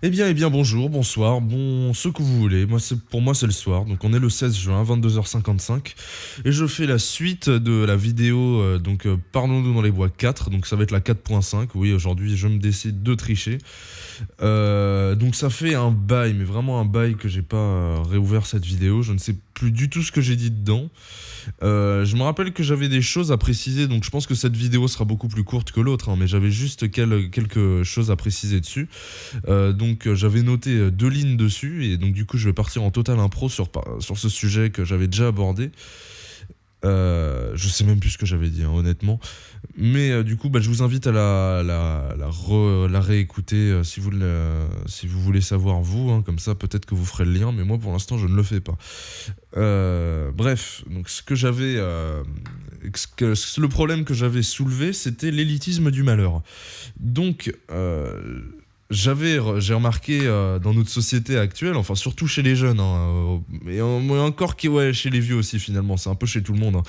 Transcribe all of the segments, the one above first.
Eh bien, bonjour, bonsoir, bon, ce que vous voulez. Pour moi, c'est le soir. Donc, on est le 16 juin, 22h55. Et je fais la suite de la vidéo, Parlons-nous dans les bois 4. Donc, ça va être la 4.5. Oui, aujourd'hui, je me décide de tricher. Donc, ça fait un bail, mais vraiment un bail que j'ai pas réouvert cette vidéo. Je ne sais plus du tout ce que j'ai dit dedans. Je me rappelle que j'avais des choses à préciser, donc je pense que cette vidéo sera beaucoup plus courte que l'autre, hein, mais j'avais juste quelques choses à préciser dessus. J'avais noté deux lignes dessus, et donc du coup je vais partir en total impro sur ce sujet que j'avais déjà abordé. Je sais même plus ce que j'avais dit, hein, honnêtement. Mais du coup, je vous invite à la réécouter si vous voulez savoir vous, hein, comme ça peut-être que vous ferez le lien, mais moi pour l'instant je ne le fais pas. Bref, donc le problème que j'avais soulevé, c'était l'élitisme du malheur. Donc, j'ai remarqué dans notre société actuelle, enfin surtout chez les jeunes, hein, et encore ouais, chez les vieux aussi finalement, c'est un peu chez tout le monde,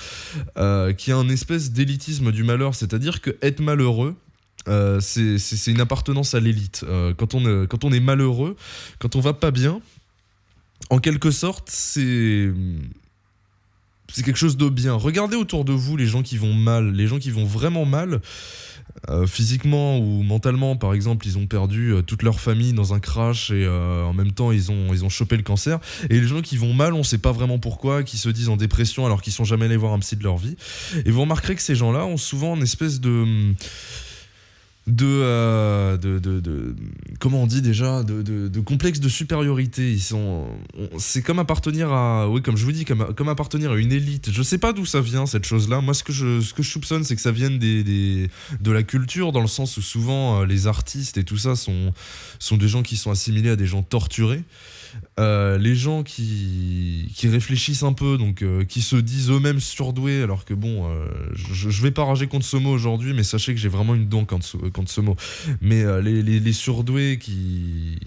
hein, qu'il y a un espèce d'élitisme du malheur, c'est-à-dire que être malheureux, c'est une appartenance à l'élite. Quand on est malheureux, quand on va pas bien, en quelque sorte, c'est quelque chose de bien. Regardez autour de vous les gens qui vont mal, les gens qui vont vraiment mal, physiquement ou mentalement. Par exemple, ils ont perdu toute leur famille dans un crash et en même temps ils ont chopé le cancer. Et les gens qui vont mal, on sait pas vraiment pourquoi, qui se disent en dépression alors qu'ils sont jamais allés voir un psy de leur vie. Et vous remarquerez que ces gens-là ont souvent une espèce de comment on dit déjà, de complexe de supériorité. C'est comme appartenir à, oui, comme je vous dis, comme appartenir à une élite. Je sais pas d'où ça vient cette chose-là. Moi, ce que je soupçonne, c'est que ça vienne de la culture, dans le sens où souvent les artistes et tout ça sont des gens qui sont assimilés à des gens torturés. Les gens qui réfléchissent un peu, qui se disent eux-mêmes surdoués, alors que bon, je vais pas rager contre ce mot aujourd'hui, mais sachez que j'ai vraiment une dent contre ce mot. Mais les surdoués qui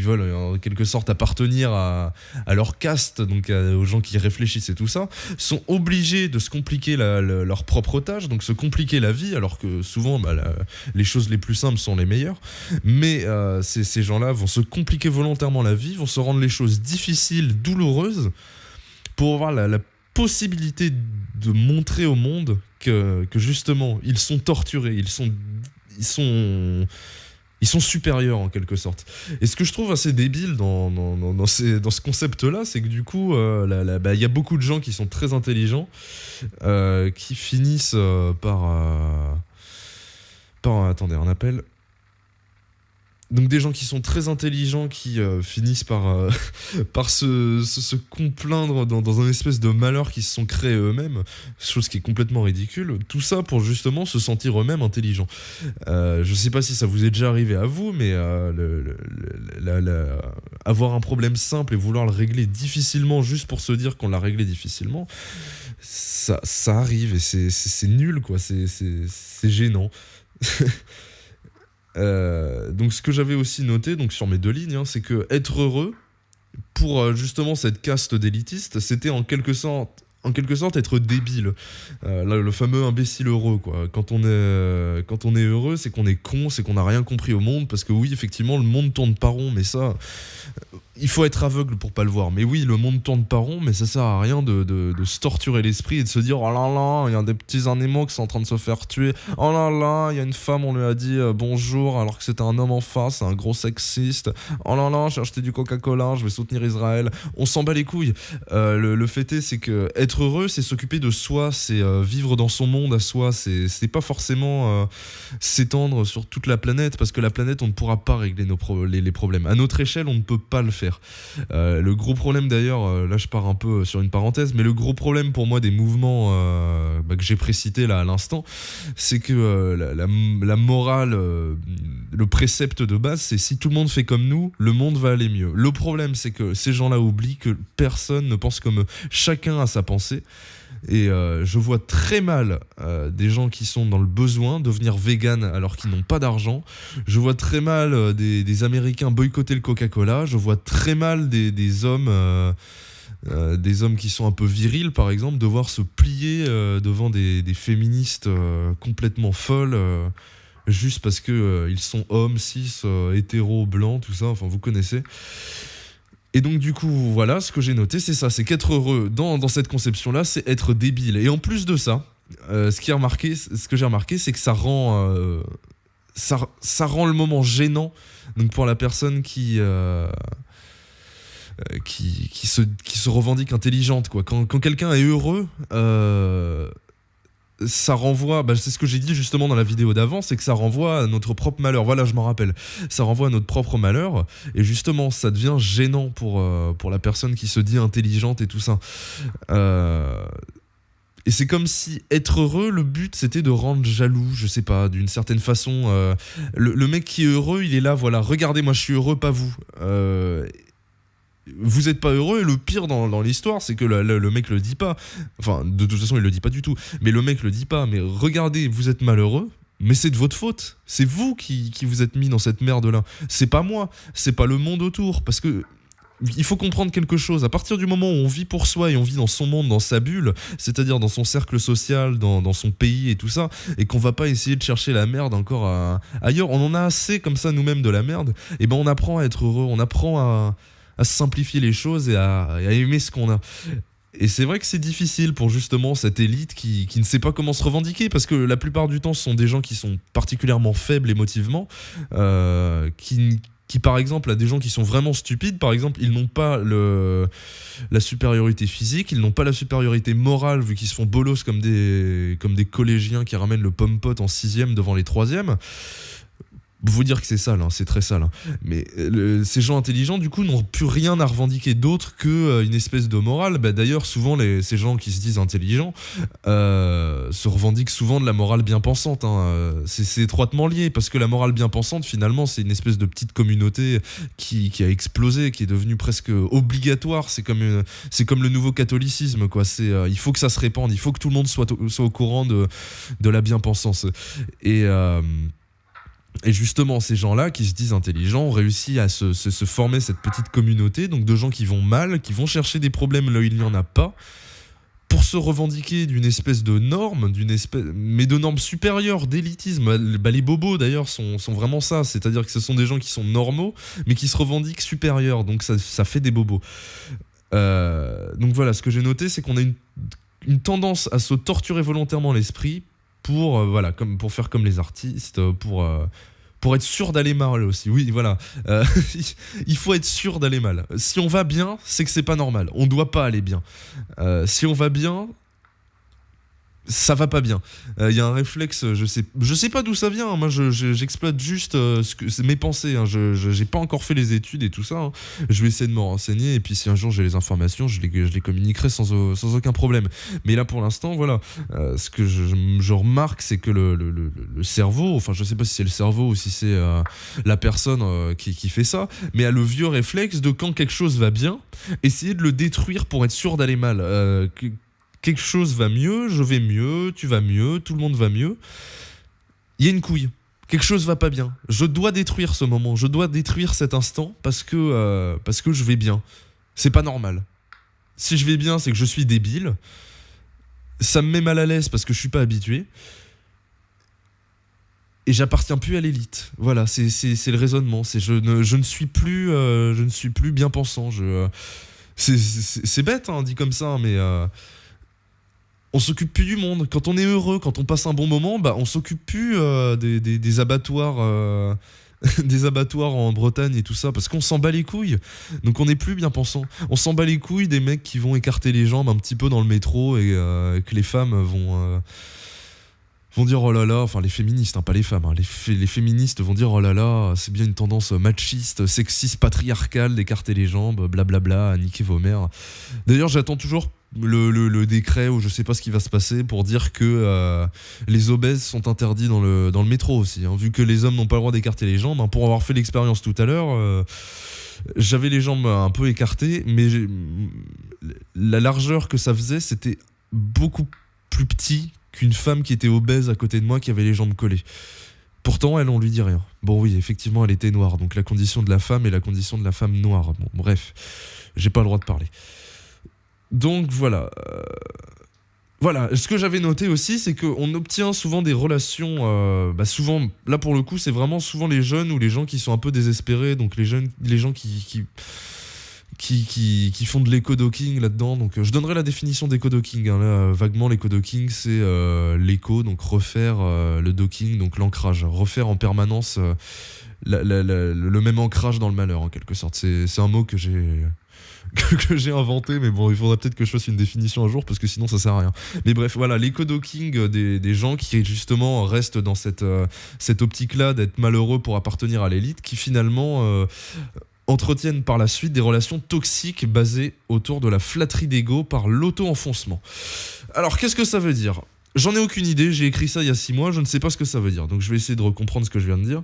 veulent en quelque sorte appartenir à leur caste, aux gens qui réfléchissent et tout ça, sont obligés de se compliquer leur propre tâche, donc se compliquer la vie, alors que souvent les choses les plus simples sont les meilleures. Mais ces gens-là vont se compliquer volontairement la vie, vont se rendre les choses difficiles, douloureuses, pour avoir la possibilité de montrer au monde que justement, ils sont torturés, ils sont supérieurs en quelque sorte. Et ce que je trouve assez débile dans ce concept-là, c'est que du coup, y a beaucoup de gens qui sont très intelligents, qui finissent attendez, un appel. Donc des gens qui sont très intelligents qui finissent par se complaindre dans un espèce de malheur qu'ils se sont créés eux-mêmes, chose qui est complètement ridicule. Tout ça pour justement se sentir eux-mêmes intelligents. Je sais pas si ça vous est déjà arrivé à vous, mais avoir un problème simple et vouloir le régler difficilement juste pour se dire qu'on l'a réglé difficilement, ça arrive et c'est nul, quoi. C'est gênant. Donc ce que j'avais aussi noté sur mes deux lignes, hein, c'est que être heureux pour justement cette caste d'élitistes, c'était en quelque sorte être débile. Le fameux imbécile heureux, quoi. Quand on est heureux, c'est qu'on est con, c'est qu'on n'a rien compris au monde, parce que oui, effectivement, le monde tourne pas rond, mais ça, il faut être aveugle pour pas le voir. Mais oui, le monde tourne pas rond, mais ça sert à rien de se torturer l'esprit et de se dire oh là là, il y a des petits animaux qui sont en train de se faire tuer. Oh là là, il y a une femme, on lui a dit bonjour alors que c'était un homme en face, un gros sexiste. Oh là là, j'ai acheté du Coca-Cola, je vais soutenir Israël. On s'en bat les couilles. Le fait est, c'est que être heureux, c'est s'occuper de soi, c'est vivre dans son monde à soi. C'est pas forcément s'étendre sur toute la planète, parce que la planète, on ne pourra pas régler les problèmes. À notre échelle, on ne peut pas le faire. Le gros problème d'ailleurs, là je pars un peu sur une parenthèse, mais le gros problème pour moi des mouvements que j'ai précités là à l'instant, c'est que la morale, le précepte de base, c'est si tout le monde fait comme nous, le monde va aller mieux. Le problème, c'est que ces gens-là oublient que personne ne pense comme eux. Chacun a sa pensée. Et je vois très mal des gens qui sont dans le besoin devenir vegan alors qu'ils n'ont pas d'argent. Je vois très mal des Américains boycotter le Coca-Cola. Je vois très mal des hommes qui sont un peu virils, par exemple, devoir se plier devant des féministes complètement folles. juste parce que ils sont hommes, cis, hétéros, blancs, tout ça, enfin vous connaissez. Et donc du coup, voilà, ce que j'ai noté, c'est ça, c'est qu'être heureux dans cette conception-là, c'est être débile. Et en plus de ça, ce que j'ai remarqué, c'est que ça rend le moment gênant. Donc pour la personne qui se revendique intelligente, quoi. Quand quelqu'un est heureux, ça renvoie, c'est ce que j'ai dit justement dans la vidéo d'avant, c'est que ça renvoie à notre propre malheur. Voilà, je m'en rappelle. Ça renvoie à notre propre malheur, et justement, ça devient gênant pour la personne qui se dit intelligente et tout ça. Et c'est comme si être heureux, le but c'était de rendre jaloux, je sais pas, d'une certaine façon. Le mec qui est heureux, il est là, voilà, regardez, moi je suis heureux, pas vous. Vous êtes pas heureux, et le pire dans l'histoire, c'est que le mec le dit pas. Enfin, de toute façon, il le dit pas du tout. Mais le mec le dit pas. Mais regardez, vous êtes malheureux, mais c'est de votre faute. C'est vous qui vous êtes mis dans cette merde-là. C'est pas moi, c'est pas le monde autour. Parce que il faut comprendre quelque chose. À partir du moment où on vit pour soi et on vit dans son monde, dans sa bulle, c'est-à-dire dans son cercle social, dans son pays et tout ça, et qu'on va pas essayer de chercher la merde encore ailleurs, on en a assez comme ça nous-mêmes de la merde, et ben on apprend à être heureux, on apprend à se simplifier les choses et à aimer ce qu'on a. Et c'est vrai que c'est difficile pour justement cette élite qui ne sait pas comment se revendiquer, parce que la plupart du temps ce sont des gens qui sont particulièrement faibles émotivement, qui par exemple, a des gens qui sont vraiment stupides, par exemple, ils n'ont pas la supériorité physique, ils n'ont pas la supériorité morale, vu qu'ils se font bolos comme des collégiens qui ramènent le pomme-pote en 6e devant les 3e. Vous dire que c'est sale, c'est très sale. Mais ces gens intelligents, du coup, n'ont plus rien à revendiquer d'autre qu'une espèce de morale. D'ailleurs, souvent, ces gens qui se disent intelligents se revendiquent souvent de la morale bien pensante. C'est étroitement lié, parce que la morale bien pensante, finalement, c'est une espèce de petite communauté qui a explosé, qui est devenue presque obligatoire. C'est comme le nouveau catholicisme, quoi. Il faut que ça se répande, il faut que tout le monde soit au courant de la bien-pensance. Et justement, ces gens-là qui se disent intelligents ont réussi à se former cette petite communauté, donc de gens qui vont mal, qui vont chercher des problèmes là où il n'y en a pas, pour se revendiquer d'une espèce de norme, mais de normes supérieures, d'élitisme. Les bobos d'ailleurs sont vraiment ça, c'est-à-dire que ce sont des gens qui sont normaux, mais qui se revendiquent supérieurs, donc ça fait des bobos. Donc voilà, ce que j'ai noté, c'est qu'on a une tendance à se torturer volontairement l'esprit pour faire comme les artistes, pour être sûr d'aller mal aussi. Oui, voilà. Il faut être sûr d'aller mal. Si on va bien, c'est que c'est pas normal. On doit pas aller bien. Si on va bien, ça va pas bien. Y a un réflexe, je sais pas d'où ça vient. Moi, j'exploite juste c'est mes pensées. J'ai pas encore fait les études et tout ça. Je vais essayer de me renseigner, et puis si un jour j'ai les informations, je les communiquerai sans aucun problème. Mais là, pour l'instant, voilà. Ce que je remarque, c'est que le cerveau, enfin, je sais pas si c'est le cerveau ou si c'est la personne qui fait ça, mais a le vieux réflexe de, quand quelque chose va bien, essayer de le détruire pour être sûr d'aller mal. Quelque chose va mieux, je vais mieux, tu vas mieux, tout le monde va mieux. Il y a une couille. Quelque chose va pas bien. Je dois détruire ce moment, je dois détruire cet instant parce que je vais bien. C'est pas normal. Si je vais bien, c'est que je suis débile. Ça me met mal à l'aise parce que je suis pas habitué. Et j'appartiens plus à l'élite. Voilà, c'est le raisonnement. Je ne suis plus bien pensant. C'est bête, dit comme ça, mais on s'occupe plus du monde. Quand on est heureux, quand on passe un bon moment, on s'occupe plus des abattoirs, des abattoirs en Bretagne et tout ça, parce qu'on s'en bat les couilles. Donc on n'est plus bien pensant. On s'en bat les couilles des mecs qui vont écarter les jambes un petit peu dans le métro, et que les femmes vont dire oh là là, enfin les féministes, pas les femmes, les féministes vont dire oh là là, c'est bien une tendance machiste, sexiste, patriarcale d'écarter les jambes, blablabla, niquez vos mères. D'ailleurs, j'attends toujours le décret, où je sais pas ce qui va se passer, pour dire que les obèses sont interdits dans le métro aussi, vu que les hommes n'ont pas le droit d'écarter les jambes. Pour avoir fait l'expérience tout à l'heure, j'avais les jambes un peu écartées, mais la largeur que ça faisait, c'était beaucoup plus petit qu'une femme qui était obèse à côté de moi, qui avait les jambes collées. Pourtant, elle, on lui dit rien. Bon, oui, effectivement, elle était noire, donc la condition de la femme est la condition de la femme noire. Bon, bref, j'ai pas le droit de parler. Donc voilà. Voilà, ce que j'avais noté aussi, c'est qu'on obtient souvent des relations, souvent, là pour le coup, c'est vraiment souvent les jeunes ou les gens qui sont un peu désespérés, donc les gens qui font de l'éco-docking là-dedans. Donc je donnerai la définition d'éco-docking, hein. Là, vaguement, l'éco-docking, c'est l'éco, donc refaire le docking, donc l'ancrage, refaire en permanence le même ancrage dans le malheur, en quelque sorte. C'est un mot que j'ai que j'ai inventé, mais bon, il faudrait peut-être que je fasse une définition un jour parce que sinon ça sert à rien. Mais bref, voilà, l'éco-docking des gens qui justement restent dans cette optique-là d'être malheureux pour appartenir à l'élite, qui finalement entretiennent par la suite des relations toxiques basées autour de la flatterie d'ego par l'auto-enfoncement. Alors, qu'est-ce que ça veut dire ? J'en ai aucune idée, j'ai écrit ça il y a 6 mois, je ne sais pas ce que ça veut dire, donc je vais essayer de comprendre ce que je viens de dire.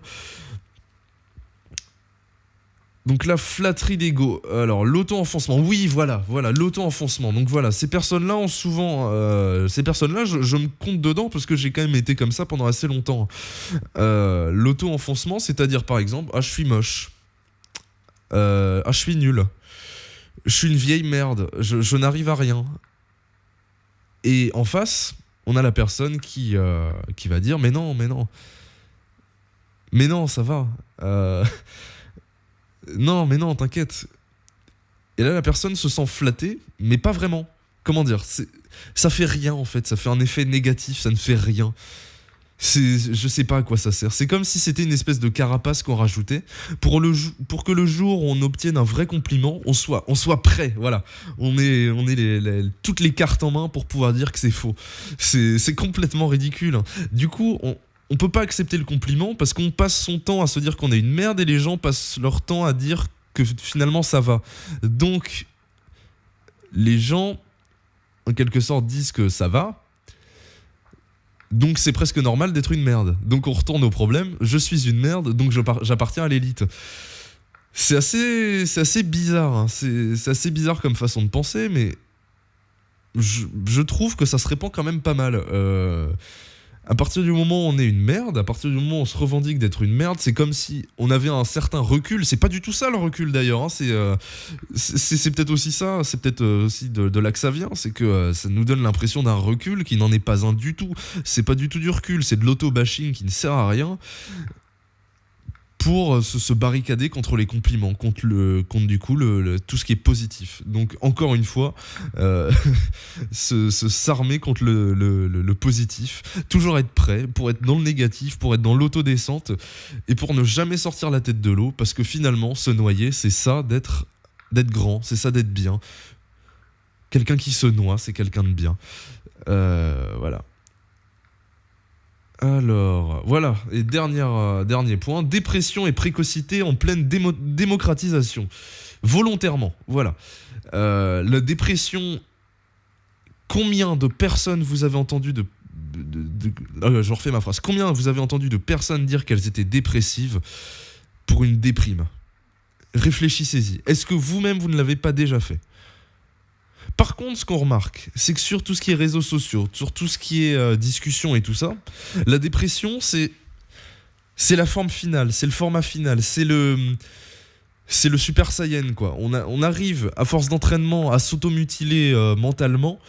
Donc la flatterie d'ego, alors l'auto-enfoncement, oui voilà, l'auto-enfoncement. Donc voilà, ces personnes-là ont souvent, je me compte dedans parce que j'ai quand même été comme ça pendant assez longtemps. L'auto-enfoncement, c'est-à-dire par exemple, je suis moche, je suis nul, je suis une vieille merde, je n'arrive à rien. Et en face, on a la personne qui va dire, mais non, ça va. Non, mais non, t'inquiète. Et là, la personne se sent flattée, mais pas vraiment. Comment dire ? Ça fait rien, en fait. Ça fait un effet négatif, ça ne fait rien. Je sais pas à quoi ça sert. C'est comme si c'était une espèce de carapace qu'on rajoutait pour que le jour où on obtienne un vrai compliment, on soit prêt. Voilà. On ait toutes les cartes en main pour pouvoir dire que c'est faux. C'est complètement ridicule. Du coup, on peut pas accepter le compliment parce qu'on passe son temps à se dire qu'on est une merde et les gens passent leur temps à dire que finalement ça va. Donc, les gens, en quelque sorte, disent que ça va. Donc c'est presque normal d'être une merde. Donc on retourne au problème, je suis une merde, donc j'appartiens à l'élite. C'est assez bizarre, hein. C'est assez bizarre comme façon de penser, mais je trouve que ça se répand quand même pas mal. À partir du moment où on est une merde, à partir du moment où on se revendique d'être une merde, c'est comme si on avait un certain recul. C'est pas du tout ça le recul d'ailleurs, hein. C'est peut-être aussi ça, c'est peut-être aussi de là que ça vient, c'est que ça nous donne l'impression d'un recul qui n'en est pas un du tout. C'est pas du tout du recul, c'est de l'auto-bashing qui ne sert à rien pour se barricader contre les compliments, contre du coup tout ce qui est positif. Donc encore une fois, s'armer contre le positif, toujours être prêt pour être dans le négatif, pour être dans l'autodescente et pour ne jamais sortir la tête de l'eau, parce que finalement se noyer, c'est ça d'être grand, c'est ça d'être bien. Quelqu'un qui se noie, c'est quelqu'un de bien. Voilà. Alors, voilà, et dernier point, dépression et précocité en pleine démocratisation. Volontairement, voilà. La dépression, combien de personnes vous avez entendu je refais ma phrase. Combien vous avez entendu de personnes dire qu'elles étaient dépressives pour une déprime ? Réfléchissez-y. Est-ce que vous-même, vous ne l'avez pas déjà fait ? Par contre, ce qu'on remarque, c'est que sur tout ce qui est réseaux sociaux, sur tout ce qui est discussion et tout ça, la dépression, c'est la forme finale, c'est le format final, c'est le Super Saiyan, quoi. On arrive, à force d'entraînement, à s'automutiler mentalement,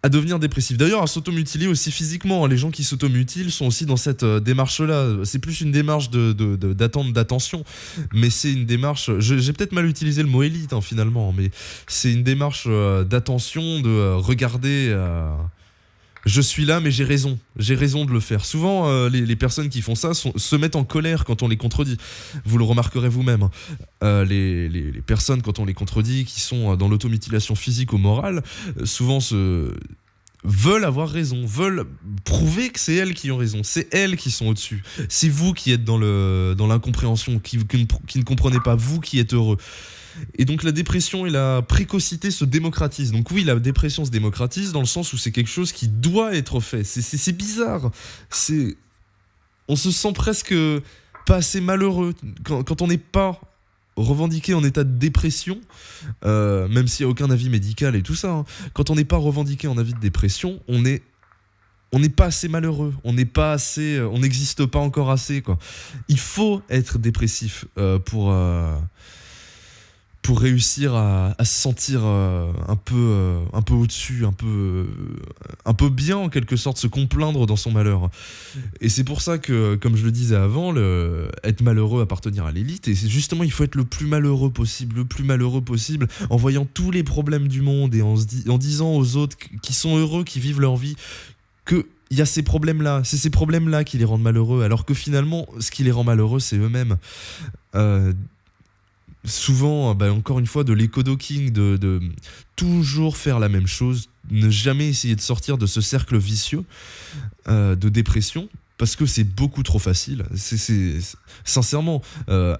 à devenir dépressif. D'ailleurs, à s'automutiler aussi physiquement. Les gens qui s'automutilent sont aussi dans cette démarche-là. C'est plus une démarche d'attente, d'attention, mais c'est une démarche... J'ai peut-être mal utilisé le mot élite, hein, finalement, mais c'est une démarche d'attention, de regarder... je suis là, mais j'ai raison de le faire. Souvent, les personnes qui font ça se mettent en colère quand on les contredit. Vous le remarquerez vous-même. Les personnes, quand on les contredit, qui sont dans l'automutilation physique ou morale, souvent veulent avoir raison, veulent prouver que c'est elles qui ont raison. C'est elles qui sont au-dessus. C'est vous qui êtes dans l'incompréhension, qui ne comprenez pas, vous qui êtes heureux. Et donc la dépression et la précocité se démocratisent. Donc oui, la dépression se démocratise dans le sens où c'est quelque chose qui doit être fait. C'est bizarre. On se sent presque pas assez malheureux quand on n'est pas revendiqué en état de dépression, même s'il n'y a aucun avis médical et tout ça, hein. Quand on n'est pas revendiqué en avis de dépression, on n'est pas assez malheureux, on n'existe pas encore assez, quoi. Il faut être dépressif pour pour réussir à se sentir un peu au-dessus, un peu bien en quelque sorte, se complaindre dans son malheur. Et c'est pour ça que, comme je le disais avant, être malheureux, appartenir à l'élite, et c'est justement, il faut être le plus malheureux possible, en voyant tous les problèmes du monde et en disant aux autres qui sont heureux, qui vivent leur vie, que il y a ces problèmes-là, c'est ces problèmes-là qui les rendent malheureux, alors que finalement, ce qui les rend malheureux, c'est eux-mêmes. Souvent, encore une fois, de l'éco-docking, de toujours faire la même chose, ne jamais essayer de sortir de ce cercle vicieux de dépression, parce que c'est beaucoup trop facile. Sincèrement,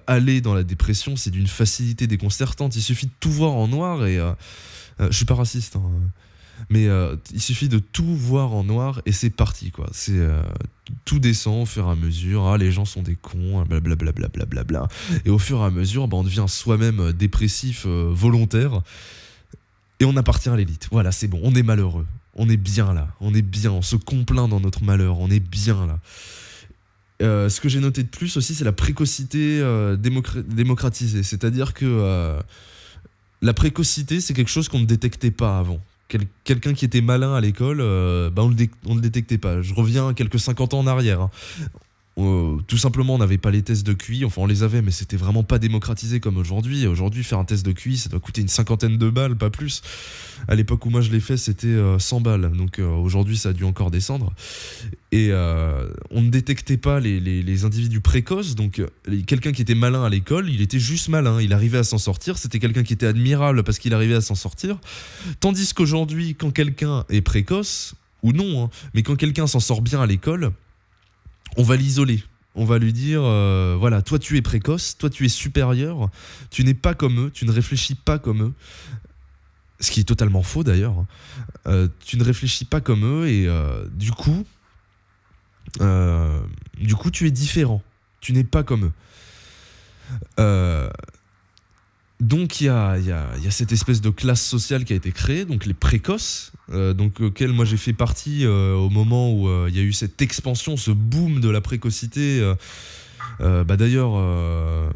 aller dans la dépression, c'est d'une facilité déconcertante. Il suffit de tout voir en noir et... je suis pas raciste, hein, mais il suffit de tout voir en noir et c'est parti, quoi. Tout descend au fur et à mesure. Les gens sont des cons, blablabla. Et au fur et à mesure, on devient soi-même dépressif volontaire et on appartient à l'élite. Voilà, c'est bon, on est malheureux. On est bien là, on se complaint dans notre malheur, on est bien là. Ce que j'ai noté de plus aussi, c'est la précocité démocratisée. C'est-à-dire que la précocité, c'est quelque chose qu'on ne détectait pas avant. Quelqu'un qui était malin à l'école, on le détectait pas. Je reviens quelques 50 ans en arrière. Hein. Tout simplement, on n'avait pas les tests de QI. Enfin, on les avait, mais c'était vraiment pas démocratisé comme aujourd'hui. Aujourd'hui, faire un test de QI, ça doit coûter une 50aine de balles, pas plus. À l'époque où moi je l'ai fait, c'était 100 balles. Donc aujourd'hui, ça a dû encore descendre. Et on ne détectait pas les individus précoces. Donc quelqu'un qui était malin à l'école, il était juste malin. Il arrivait à s'en sortir. C'était quelqu'un qui était admirable parce qu'il arrivait à s'en sortir. Tandis qu'aujourd'hui, quand quelqu'un est précoce, ou non, hein, mais quand quelqu'un s'en sort bien à l'école, on va l'isoler. On va lui dire, voilà, toi tu es précoce, toi tu es supérieur, tu n'es pas comme eux, tu ne réfléchis pas comme eux. Ce qui est totalement faux d'ailleurs. Tu ne réfléchis pas comme eux et du coup, tu es différent. Tu n'es pas comme eux. Donc il y a cette espèce de classe sociale qui a été créée, donc les précoces, auxquels moi j'ai fait partie au moment où il y a eu cette expansion, ce boom de la précocité. D'ailleurs,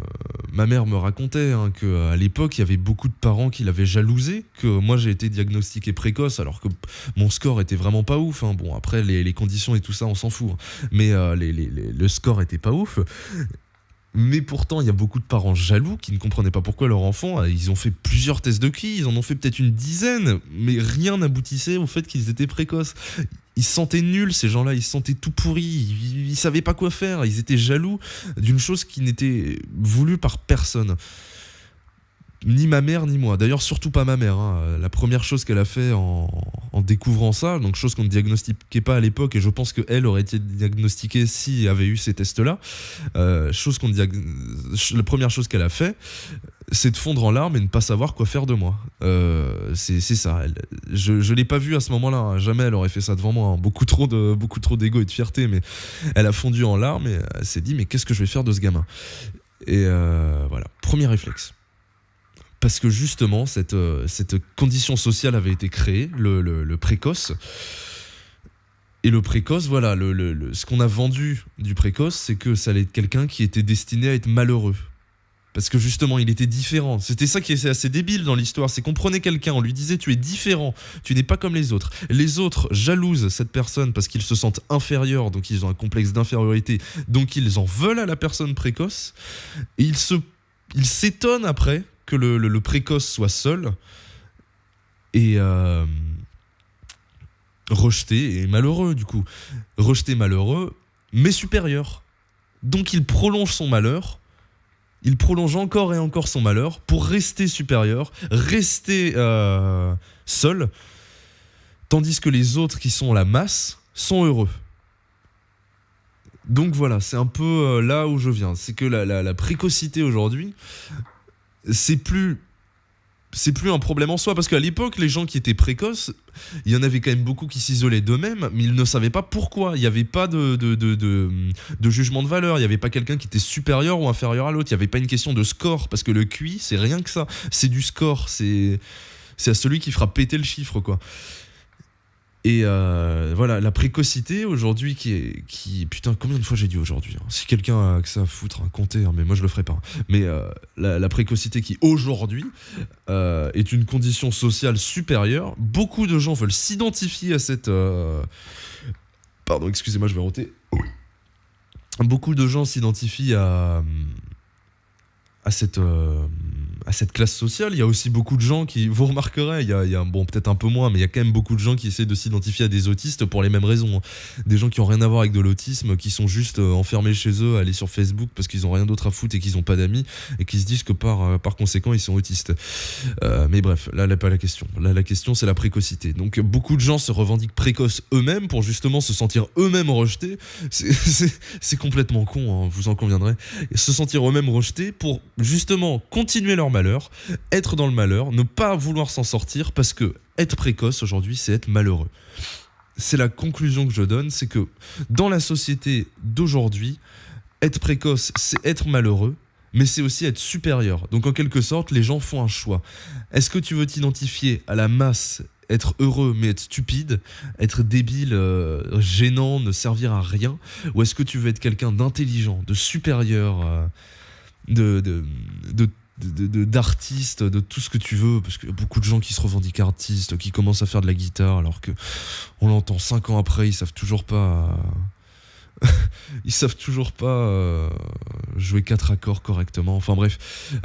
ma mère me racontait qu'à l'époque, il y avait beaucoup de parents qui l'avaient jalousé, que moi j'ai été diagnostiqué précoce alors que mon score était vraiment pas ouf. Hein. Bon, après, les conditions et tout ça, on s'en fout. Hein. Mais le score était pas ouf. Mais pourtant, il y a beaucoup de parents jaloux qui ne comprenaient pas pourquoi leur enfant, ils ont fait plusieurs tests de QI, ils en ont fait peut-être une dizaine, mais rien n'aboutissait au fait qu'ils étaient précoces. Ils se sentaient nuls, ces gens-là, ils se sentaient tout pourris, ils savaient pas quoi faire, ils étaient jaloux d'une chose qui n'était voulue par personne. Ni ma mère, ni moi. D'ailleurs, surtout pas ma mère. Hein. La première chose qu'elle a fait en découvrant ça, donc chose qu'on ne diagnostiquait pas à l'époque, et je pense qu'elle aurait été diagnostiquée s'il y avait eu ces tests-là, la première chose qu'elle a fait, c'est de fondre en larmes et ne pas savoir quoi faire de moi. C'est ça. Je l'ai pas vue à ce moment-là. Hein. Jamais elle aurait fait ça devant moi. Hein. Beaucoup trop d'ego et de fierté, mais elle a fondu en larmes et elle s'est dit, mais qu'est-ce que je vais faire de ce gamin ? Et voilà, premier réflexe. Parce que justement, cette condition sociale avait été créée, le précoce. Et le précoce, voilà, ce qu'on a vendu du précoce, c'est que ça allait être quelqu'un qui était destiné à être malheureux. Parce que justement, il était différent. C'était ça qui est assez débile dans l'histoire, c'est qu'on prenait quelqu'un, on lui disait « tu es différent, tu n'es pas comme les autres ». Les autres jalousent cette personne parce qu'ils se sentent inférieurs, donc ils ont un complexe d'infériorité, donc ils en veulent à la personne précoce. Et ils s'étonnent après que le précoce soit seul et rejeté et malheureux du coup. Rejeté, malheureux, mais supérieur. Donc il prolonge son malheur, il prolonge encore et encore son malheur pour rester supérieur, rester seul, tandis que les autres qui sont la masse sont heureux. Donc voilà, c'est un peu là où je viens. C'est que la précocité aujourd'hui, c'est plus un problème en soi, parce qu'à l'époque, les gens qui étaient précoces, il y en avait quand même beaucoup qui s'isolaient d'eux-mêmes, mais ils ne savaient pas pourquoi. Il n'y avait pas de jugement de valeur, il n'y avait pas quelqu'un qui était supérieur ou inférieur à l'autre, il n'y avait pas une question de score, parce que le QI, c'est rien que ça, c'est du score, c'est à celui qui fera péter le chiffre, quoi. Et voilà, la précocité aujourd'hui putain, combien de fois j'ai dit aujourd'hui, hein. Si quelqu'un a que ça à foutre, hein, comptez, hein, mais moi je le ferai pas, hein. Mais la précocité qui aujourd'hui est une condition sociale supérieure. Beaucoup de gens veulent s'identifier à cette... Pardon, excusez-moi, je vais roter. Beaucoup de gens s'identifient à cette classe sociale. Il y a aussi beaucoup de gens qui, vous remarquerez, il y a bon, peut-être un peu moins, mais il y a quand même beaucoup de gens qui essaient de s'identifier à des autistes pour les mêmes raisons. Des gens qui ont rien à voir avec de l'autisme, qui sont juste enfermés chez eux, à aller sur Facebook parce qu'ils ont rien d'autre à foutre et qu'ils ont pas d'amis, et qui se disent que par conséquent ils sont autistes. Mais bref, là pas la question. Là la question c'est la précocité. Donc beaucoup de gens se revendiquent précoces eux-mêmes pour justement se sentir eux-mêmes rejetés. C'est complètement con, hein, vous en conviendrez. Se sentir eux-mêmes rejetés pour justement continuer leur malheur, être dans le malheur, ne pas vouloir s'en sortir, parce que être précoce aujourd'hui, c'est être malheureux. C'est la conclusion que je donne, c'est que dans la société d'aujourd'hui, être précoce, c'est être malheureux, mais c'est aussi être supérieur. Donc en quelque sorte, les gens font un choix. Est-ce que tu veux t'identifier à la masse, être heureux mais être stupide, être débile, gênant, ne servir à rien, ou est-ce que tu veux être quelqu'un d'intelligent, de supérieur, d'artistes, de tout ce que tu veux, parce qu'il y a beaucoup de gens qui se revendiquent artistes, qui commencent à faire de la guitare alors que on l'entend 5 ans après, ils savent toujours pas jouer 4 accords correctement. Enfin bref,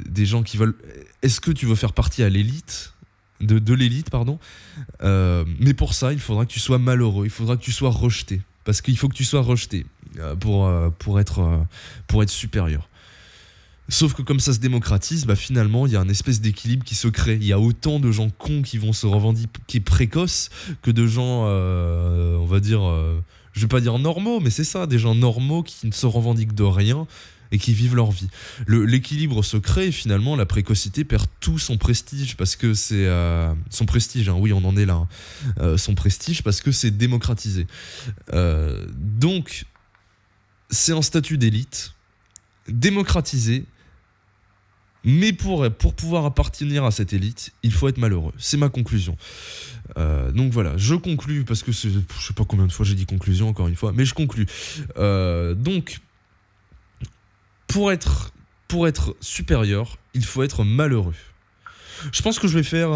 des gens qui veulent... Est-ce que tu veux faire partie à l'élite de l'élite, pardon, mais pour ça il faudra que tu sois malheureux, il faudra que tu sois rejeté, parce qu'il faut que tu sois rejeté pour être supérieur. Sauf que comme ça se démocratise, bah finalement il y a un espèce d'équilibre qui se crée. Il y a autant de gens cons qui vont se revendiquer précoces que de gens, on va dire, je vais pas dire normaux, mais c'est ça, des gens normaux qui ne se revendiquent de rien et qui vivent leur vie. L'équilibre se crée et finalement la précocité perd tout son prestige, parce que c'est... son prestige, hein, oui on en est là, hein, son prestige, parce que c'est démocratisé. Donc c'est un statut d'élite, démocratisé, mais pour pouvoir appartenir à cette élite, il faut être malheureux. C'est ma conclusion. Donc voilà, je conclus, parce que je sais pas combien de fois j'ai dit conclusion, encore une fois, mais je conclus. Donc, pour être supérieur, il faut être malheureux. Je pense que je vais faire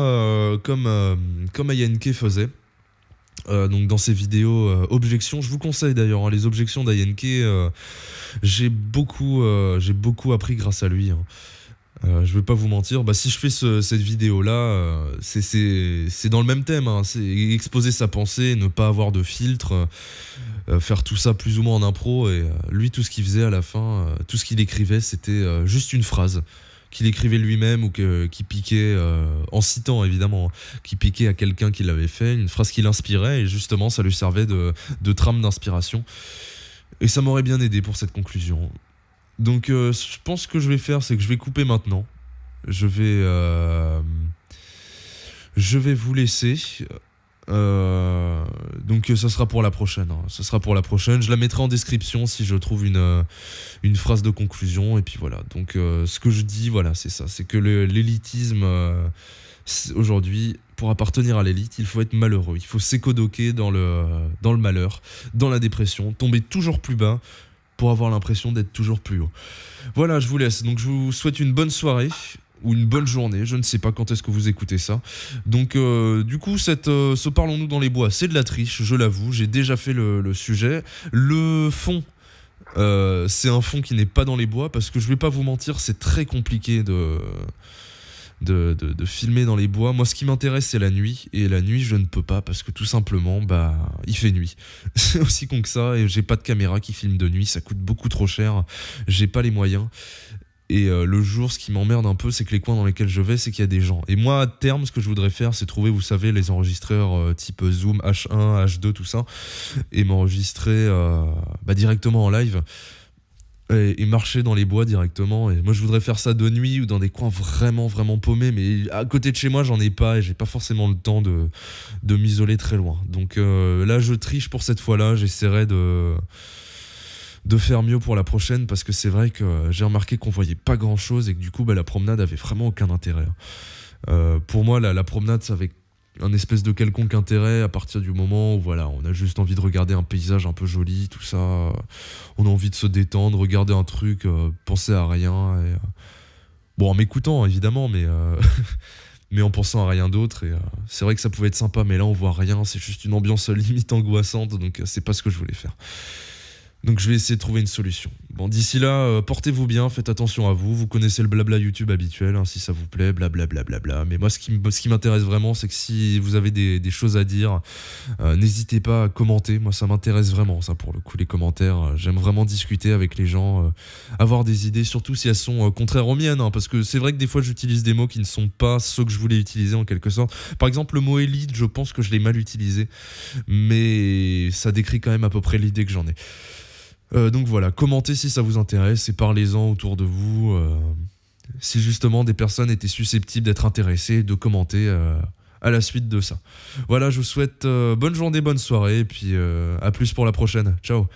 comme Ayenke faisait. Donc dans ses vidéos objections, je vous conseille d'ailleurs, hein, les objections d'Ayenke, j'ai beaucoup appris grâce à lui, hein. Je vais pas vous mentir, bah, si je fais cette vidéo là, c'est dans le même thème, hein, c'est exposer sa pensée, ne pas avoir de filtre, faire tout ça plus ou moins en impro, et lui tout ce qu'il faisait à la fin, tout ce qu'il écrivait, c'était juste une phrase qu'il écrivait lui-même ou qui piquait, en citant évidemment, hein, qui piquait à quelqu'un qui l'avait fait, une phrase qui l'inspirait, et justement ça lui servait de trame d'inspiration, et ça m'aurait bien aidé pour cette conclusion. Donc je pense que je vais faire, c'est que je vais couper maintenant. Je vais vous laisser. Donc ça sera pour la prochaine, hein. Ça sera pour la prochaine. Je la mettrai en description si je trouve une phrase de conclusion. Et puis voilà. Donc ce que je dis, voilà, c'est ça. C'est que l'élitisme, aujourd'hui, pour appartenir à l'élite, il faut être malheureux. Il faut s'écodoquer dans le malheur, dans la dépression, tomber toujours plus bas, pour avoir l'impression d'être toujours plus haut. Voilà, je vous laisse. Donc je vous souhaite une bonne soirée ou une bonne journée. Je ne sais pas quand est-ce que vous écoutez ça. Donc du coup, ce Parlons-nous dans les bois, c'est de la triche, je l'avoue. J'ai déjà fait le sujet. Le fond, c'est un fond qui n'est pas dans les bois, parce que je vais pas vous mentir, c'est très compliqué de filmer dans les bois. Moi ce qui m'intéresse c'est la nuit, et la nuit je ne peux pas, parce que tout simplement bah il fait nuit. C'est aussi con que ça, et j'ai pas de caméra qui filme de nuit, ça coûte beaucoup trop cher, j'ai pas les moyens. Et le jour, ce qui m'emmerde un peu, c'est que les coins dans lesquels je vais, c'est qu'il y a des gens. Et moi, à terme, ce que je voudrais faire, c'est trouver, vous savez, les enregistreurs type Zoom, H1, H2, tout ça, et m'enregistrer directement en live, et marcher dans les bois directement. Et moi je voudrais faire ça de nuit ou dans des coins vraiment vraiment paumés, mais à côté de chez moi j'en ai pas, et j'ai pas forcément le temps de m'isoler très loin. Donc là je triche pour cette fois-là, j'essaierai de faire mieux pour la prochaine, parce que c'est vrai que j'ai remarqué qu'on voyait pas grand chose, et que du coup la promenade avait vraiment aucun intérêt. Pour moi la promenade ça avait un espèce de quelconque intérêt à partir du moment où voilà, on a juste envie de regarder un paysage un peu joli, tout ça. On a envie de se détendre, regarder un truc, penser à rien. Bon, en m'écoutant évidemment, mais, mais en pensant à rien d'autre. Et c'est vrai que ça pouvait être sympa, mais là on voit rien, c'est juste une ambiance limite angoissante, donc c'est pas ce que je voulais faire. Donc je vais essayer de trouver une solution. Bon, d'ici là, portez-vous bien, faites attention à vous. Vous connaissez le blabla YouTube habituel, hein, si ça vous plaît, blablabla. Mais moi, ce qui m'intéresse vraiment, c'est que si vous avez des choses à dire, n'hésitez pas à commenter. Moi, ça m'intéresse vraiment, ça, pour le coup, les commentaires. J'aime vraiment discuter avec les gens, avoir des idées, surtout si elles sont contraires aux miennes. Hein, parce que c'est vrai que des fois, j'utilise des mots qui ne sont pas ceux que je voulais utiliser en quelque sorte. Par exemple, le mot élite, je pense que je l'ai mal utilisé. Mais ça décrit quand même à peu près l'idée que j'en ai. Donc voilà, commentez si ça vous intéresse et parlez-en autour de vous. Si justement des personnes étaient susceptibles d'être intéressées, de commenter à la suite de ça. Voilà, je vous souhaite bonne journée, bonne soirée, et puis à plus pour la prochaine. Ciao.